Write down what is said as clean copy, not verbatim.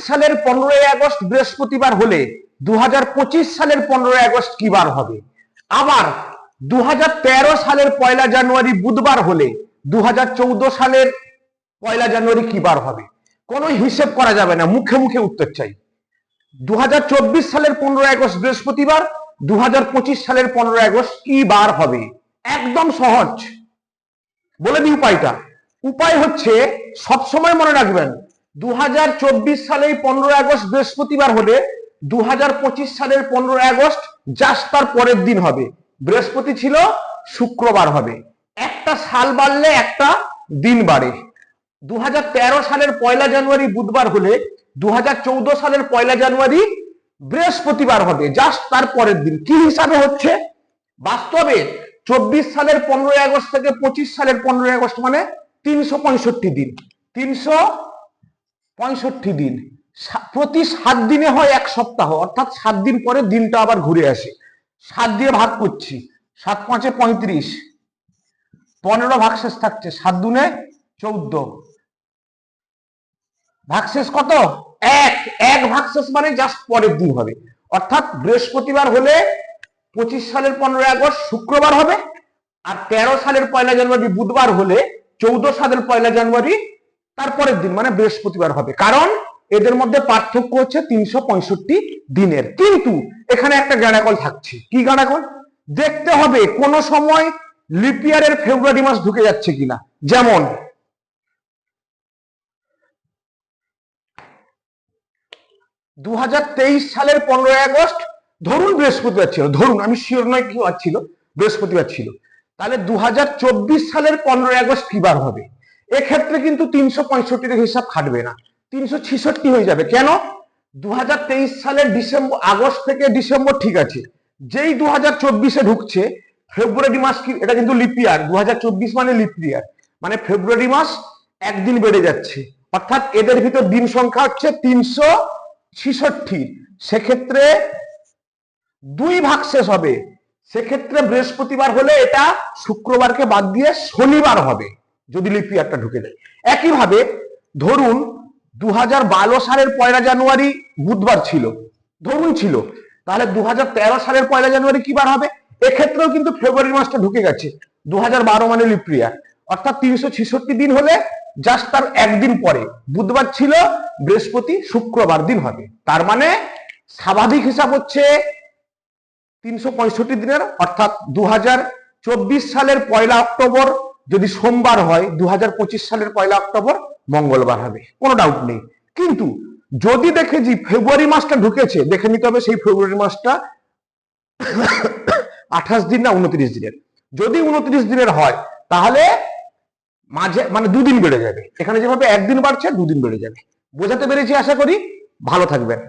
সালের 15ই আগস্ট বৃহস্পতিবার হলে 2025 সালের 15ই আগস্ট কি বার হবে? আবার 2013 সালের 1লা জানুয়ারি বুধবার হলে 2014 সালের 1লা জানুয়ারি কি বার হবে? কোনো হিসেব করা যাবে না, মুখে মুখে উত্তর চাই। 2024 সালের 15ই আগস্ট বৃহস্পতিবার, 2025 সালের 15ই আগস্ট কি বার হবে? একদম সহজ। বলে দিই উপায়টা। উপায় হচ্ছে, সবসময় মনে রাখবেন, 2024 সালের 15ই আগস্ট বৃহস্পতিবার হলে 2025 সালের 15ই আগস্ট জাস্ট তার পরের দিন হবে। বৃহস্পতি ছিল, শুক্রবার হবে। একটা সাল বাড়লে একটা দিন বাড়ে। 2013 সালের 1লা জানুয়ারি বুধবার হলে 2014 সালের 1লা জানুয়ারি বৃহস্পতিবার হবে, জাস্ট তার পরের দিন। কি হিসাবে হচ্ছে? বাস্তবে 24 সালের 15ই আগস্ট থেকে 25 সালের 15ই আগস্ট মানে 365 দিন। 365 দিন, প্রতি 7 দিনে হয় 1 সপ্তাহ, অর্থাৎ 7 দিন পরে দিনটা আবার ঘুরে আসে। 7 দিয়ে ভাগ করছি, 7 5 35, 15 ভাগশেষ থাকছে, 7 দুনে 14, ভাগশেষ কত? 1। 1 ভাগশেষ মানে জাস্ট পরের দিন হবে। অর্থাৎ বৃহস্পতিবার হলে 25 সালের 15ই আগস্ট শুক্রবার হবে, আর 13 সালের 1লা জানুয়ারি বুধবার হলে 14 সালের 1লা জানুয়ারি তারপরের দিন মানে বৃহস্পতিবার হবে। কারণ এদের মধ্যে পার্থক্য হচ্ছে 365 দিনের। কিন্তু এখানে একটা গ্যাঁড়াকল থাকছে। কি গ্যাঁড়াকল? দেখতে হবে কোন সময় লিপ ইয়ারের ফেব্রুয়ারি মাস ঢুকে যাচ্ছে কিনা। যেমন 2023 সালের 15ই আগস্ট ধরুন বৃহস্পতিবার ছিল, ধরুন, আমি শিওর নয় কি বার ছিল, বৃহস্পতিবার ছিল। তাহলে 2024 সালের 15ই আগস্ট কি বার হবে? এক্ষেত্রে কিন্তু 365 হিসাব খাটবে না, 366 হয়ে যাবে। কেন? 2023 সালের আগস্ট থেকে ডিসেম্বর ঠিক আছে, যেই 2024-এ ঢুকছে ফেব্রুয়ারি মাস, কি এটা কিন্তু লিপ ইয়ার, 2024 মানে লিপ ইয়ার, মানে ফেব্রুয়ারি মাস একদিন বেড়ে যাচ্ছে। অর্থাৎ এদের ভিতর দিন সংখ্যা হচ্ছে 366। সেক্ষেত্রে 2 ভাগশেষ হবে। সেক্ষেত্রে বৃহস্পতিবার হলে এটা শুক্রবারকে বাদ দিয়ে শনিবার হবে যদি লিপ ইয়ারটা ঢুকে যায়। একইভাবে ধরুন 2012 সালের 1লা জানুয়ারি বুধবার ছিল, ধরুন ছিল, তাহলে 2013 সালের 1লা জানুয়ারি কি বার হবে? এক্ষেত্রেও কিন্তু ফেব্রুয়ারি মাসটা ঢুকে গেছে, 2012 মানে লিপ ইয়ার। অর্থাৎ 366 দিন হলে জাস্ট তার একদিন পরে বুধবার ছিল, বৃহস্পতি শুক্রবার দিন হবে। তার মানে স্বাভাবিক হিসাব হচ্ছে 365 দিনের। অর্থাৎ 2024 সালের 1লা অক্টোবর যদি সোমবার হয়, 2025 সালের 1লা অক্টোবর মঙ্গলবার হবে, কোনো ডাউট নেই। কিন্তু যদি দেখে যে ফেব্রুয়ারি মাসটা ঢুকেছে, দেখে নিতে হবে সেই ফেব্রুয়ারি মাসটা 28 দিন না 29 দিনের। যদি 29 দিনের হয় তাহলে মাঝে মানে 2 দিন বেড়ে যাবে। এখানে যেভাবে 1 দিন বাড়ছে 2 দিন বেড়ে যাবে। বোঝাতে পেরেছি আশা করি। ভালো থাকবেন।